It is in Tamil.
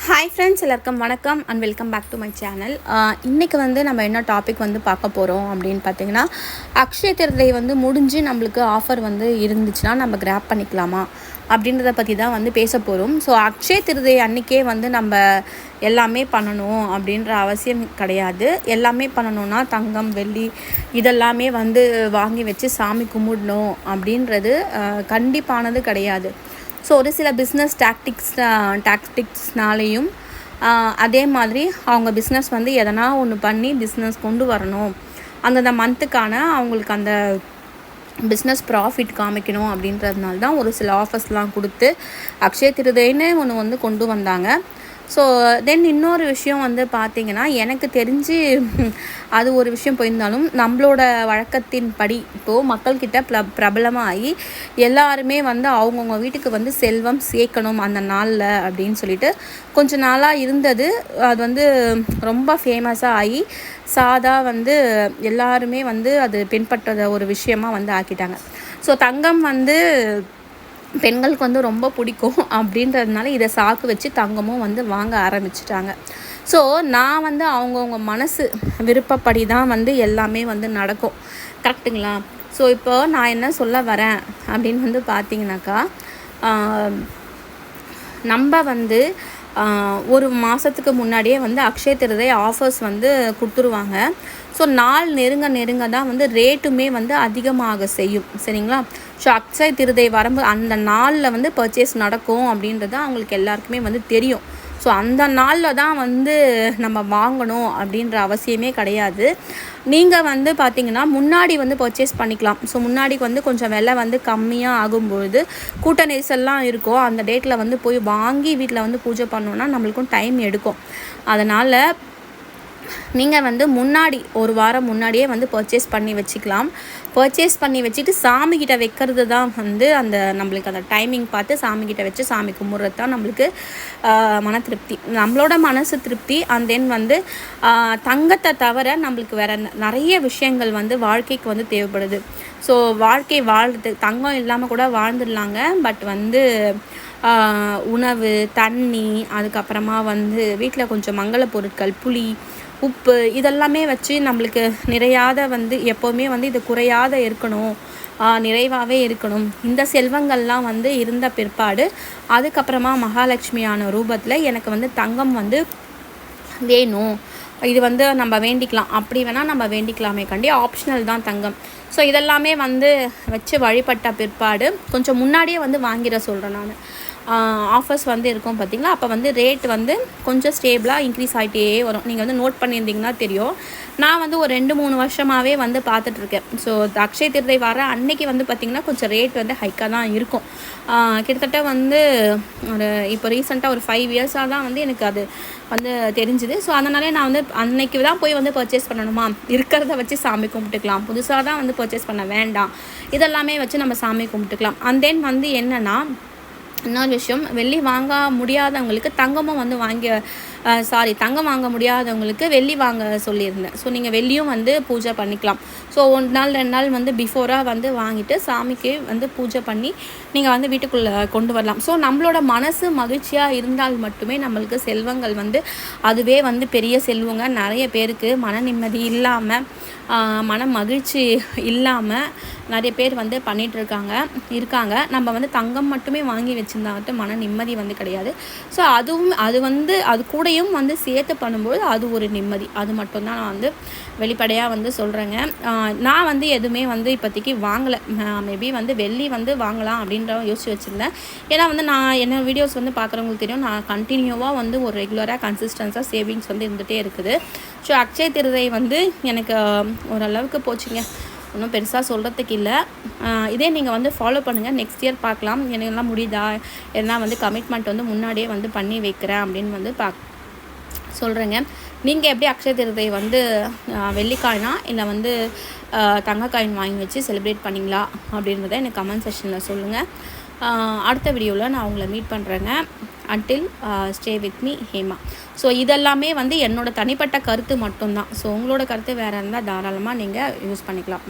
ஹாய் ஃப்ரெண்ட்ஸ், எல்லாருக்கும் வணக்கம் and welcome back to my channel. இன்றைக்கி நம்ம என்ன டாபிக் பார்க்க போகிறோம் அப்படின்னு பார்த்தீங்கன்னா, அக்ஷய திருதியை முடிஞ்சு நம்மளுக்கு ஆஃபர் இருந்துச்சுன்னா நம்ம கிராப் பண்ணிக்கலாமா அப்படின்றத பற்றி தான் பேச போகிறோம். ஸோ அக்ஷய திருதியை அன்றைக்கே நம்ம எல்லாமே பண்ணணும் அப்படின்ற அவசியம் கிடையாது. எல்லாமே பண்ணணுன்னா தங்கம், வெள்ளி இதெல்லாமே வாங்கி வச்சு சாமி கும்பிடணும் அப்படின்றது கண்டிப்பானது கிடையாது. ஸோ ஒரு சில பிஸ்னஸ் டாக்டிக்ஸ்னாலேயும் அதே மாதிரி அவங்க பிஸ்னஸ் எதனா ஒன்று பண்ணி பிஸ்னஸ் கொண்டு வரணும், அந்தந்த மந்த்துக்கான அவங்களுக்கு அந்த பிஸ்னஸ் ப்ராஃபிட் காமிக்கணும் அப்படின்றதுனால தான் ஒரு சில ஆஃபர்ஸ்லாம் கொடுத்து அக்ஷய திருதின்னு ஒன்று கொண்டு வந்தாங்க. ஸோ தென் இன்னொரு விஷயம் பார்த்திங்கன்னா, எனக்கு தெரிஞ்சு அது ஒரு விஷயம் போயிருந்தாலும் நம்மளோட வழக்கத்தின் படி இப்போது மக்கள்கிட்ட பிரபலமாகி எல்லாருமே அவங்கவுங்க வீட்டுக்கு செல்வம் சேர்க்கணும் அந்த நாளில் அப்படின்னு சொல்லிட்டு கொஞ்ச நாளாக இருந்தது. அது ரொம்ப ஃபேமஸாக ஆகி சாதா எல்லாருமே அது பின்பற்ற ஒரு விஷயமாக ஆக்கிட்டாங்க. ஸோ தங்கம் பெண்களுக்கு ரொம்ப பிடிக்கும் அப்படின்றதுனால இதை சாக்கு வச்சு தங்கமும் வாங்க ஆரம்பிச்சிட்டாங்க. ஸோ நான் அவங்கவுங்க மனசு விருப்பப்படி தான் எல்லாமே நடக்கும். கரெக்டுங்களா? ஸோ இப்போ நான் என்ன சொல்ல வரேன் அப்படின்னு பார்த்தீங்கன்னாக்கா, நம்ம ஒரு மாதத்துக்கு முன்னாடியே அக்ஷய திருதியை ஆஃபர்ஸ் கொடுத்துருவாங்க. ஸோ நாள் நெருங்க தான் ரேட்டுமே அதிகமாக செய்யும். சரிங்களா? ஸோ அக்ஷய திருதியை வரும்போது அந்த நாளில் பர்ச்சேஸ் நடக்கும் அப்படின்றது அவங்களுக்கு எல்லாருக்குமே தெரியும். ஸோ அந்த நாளில் தான் நம்ம வாங்கணும் அப்படின்ற அவசியமே கிடையாது. நீங்கள் பார்த்தீங்கன்னா முன்னாடி பர்ச்சேஸ் பண்ணிக்கலாம். ஸோ முன்னாடி கொஞ்சம் விலை கம்மியாக ஆகும்பொழுது கூட்ட நெரிசல்லாம் இருக்கும். அந்த டேட்டில் போய் வாங்கி வீட்டில் பூஜை பண்ணோன்னா நம்மளுக்கும் டைம் எடுக்கும். அதனால் நீங்கள் முன்னாடி ஒரு வாரம் முன்னாடியே பர்ச்சேஸ் பண்ணி வச்சுக்கலாம். பர்ச்சேஸ் பண்ணி வச்சுட்டு சாமிக்கிட்ட வைக்கிறது தான் அந்த நம்மளுக்கு அந்த டைமிங் பார்த்து சாமிக்கிட்ட வச்சு சாமி கும்பிட்றது தான் நம்மளுக்கு மன திருப்தி, நம்மளோட மனசு திருப்தி. அண்ட் தென் தங்கத்தை தவிர நம்மளுக்கு வேறு நிறைய விஷயங்கள் வாழ்க்கைக்கு தேவைப்படுது. ஸோ வாழ்க்கை வாழ்றது தங்கம் இல்லாமல் கூட வாழ்ந்துடலாங்க. பட் உணவு, தண்ணி, அதுக்கப்புறமா வீட்டில் கொஞ்சம் மங்கள பொருட்கள், புளி, உப்பு இதெல்லாமே வச்சு நம்மளுக்கு நிறையாத எப்போவுமே இது குறையாத இருக்கணும், நிறைவாகவே இருக்கணும். இந்த செல்வங்கள்லாம் இருந்த பிற்பாடு அதுக்கப்புறமா மகாலட்சுமியான ரூபத்தில் எனக்கு தங்கம் வேணும், இது நம்ம வேண்டிக்கலாம். அப்படி வேணால் நம்ம வேண்டிக்கலாமே கண்டி, ஆப்ஷனல் தான் தங்கம். ஸோ இதெல்லாமே வச்சு வழிபட்ட பிற்பாடு கொஞ்சம் முன்னாடியே வாங்கிட சொல்கிறேன் நான். ஆஃபர்ஸ் இருக்கும் பார்த்திங்களா, அப்போ ரேட் கொஞ்சம் ஸ்டேபிளாக இன்க்ரீஸ் ஆகிட்டே வரும். நீங்கள் நோட் பண்ணியிருந்தீங்கன்னா தெரியும். நான் ஒரு 2-3 வருஷமாகவே பார்த்துட்ருக்கேன். ஸோ அக்ஷய திருதியை வர அன்னைக்கு பார்த்திங்கன்னா கொஞ்சம் ரேட் ஹைக்காக தான் இருக்கும். கிட்டத்தட்ட ஒரு இப்போ ரீசெண்டாக ஒரு 5 இயர்ஸாக தான் எனக்கு அது தெரிஞ்சுது. ஸோ அதனாலே நான் அன்னைக்கு தான் போய் பர்ச்சேஸ் பண்ணணுமா, இருக்கிறத வச்சு சாமி கும்பிட்டுக்கலாம், புதுசாக தான் பர்ச்சேஸ் பண்ண வேண்டாம், இதெல்லாமே வச்சு நம்ம சாமி கும்பிட்டுக்கலாம். அண்ட் தென் என்னென்னா இன்னொரு விஷயம், வெள்ளி வாங்க முடியாதவங்களுக்கு தங்கமும் தங்கம் வாங்க முடியாதவங்களுக்கு வெள்ளி வாங்க சொல்லியிருந்தேன். ஸோ நீங்கள் வெள்ளியும் பூஜை பண்ணிக்கலாம். ஸோ 1 நாள் 2 நாள் பிஃபோராக வாங்கிட்டு சாமிக்கு பூஜை பண்ணி நீங்கள் வீட்டுக்குள்ளே கொண்டு வரலாம். ஸோ நம்மளோட மனசு மகிழ்ச்சியாக இருந்தால் மட்டுமே நம்மளுக்கு செல்வங்கள் அதுவே பெரிய செல்வங்க. நிறைய பேருக்கு மன நிம்மதி இல்லாமல், மன மகிழ்ச்சி இல்லாமல் நிறைய பேர் பண்ணிகிட்ருக்காங்க இருக்காங்க. நம்ம தங்கம் மட்டுமே வாங்கி வச்சுருந்தாட்டு மன நிம்மதி கிடையாது. ஸோ அதுவும் அது கூடயும் சேர்த்து பண்ணும்போது அது ஒரு நிம்மதி. அது மட்டும்தான் நான் வெளிப்படையாக சொல்கிறேங்க. நான் எதுவுமே இப்போதைக்கு வாங்கலை. மேபி வெள்ளி வாங்கலாம் அப்படின்ற யோசிச்சு வச்சுருந்தேன். ஏன்னா நான் என்ன வீடியோஸ் பார்க்குறவங்களுக்கு தெரியும், நான் கண்டினியூவாக ஒரு ரெகுலராக கன்சிஸ்டன்ஸாக சேவிங்ஸ் இருந்துகிட்டே இருக்குது. ஸோ அக்ஷய திருதியை எனக்கு ஓரளவுக்கு போச்சுங்க, ஒன்றும் பெருசாக சொல்கிறதுக்கு இல்லை. இதே நீங்கள் ஃபாலோ பண்ணுங்கள். நெக்ஸ்ட் இயர் பார்க்கலாம் எனக்கெல்லாம் முடியுதா, எல்லாம் கமிட்மெண்ட் முன்னாடியே பண்ணி வைக்கிறேன் அப்படின்னு சொல்கிறேங்க. நீங்கள் எப்படி அக்ஷய திருதியை வெள்ளிக்காயினா இல்லை தங்க காயின் வாங்கி வச்சு செலிப்ரேட் பண்ணிங்களா அப்படின்றத எனக்கு கமெண்ட் செக்ஷனில் சொல்லுங்கள். அடுத்த வீடியோவில் நான் உங்களை மீட் பண்ணுறேங்க. Until stay with me Hema. So இதெல்லாமே என்னோட தனிப்பட்ட கருத்து மட்டும்தான். ஸோ உங்களோட கருத்து வேறு இருந்தால் தாராளமாக நீங்கள் யூஸ் பண்ணிக்கலாம்.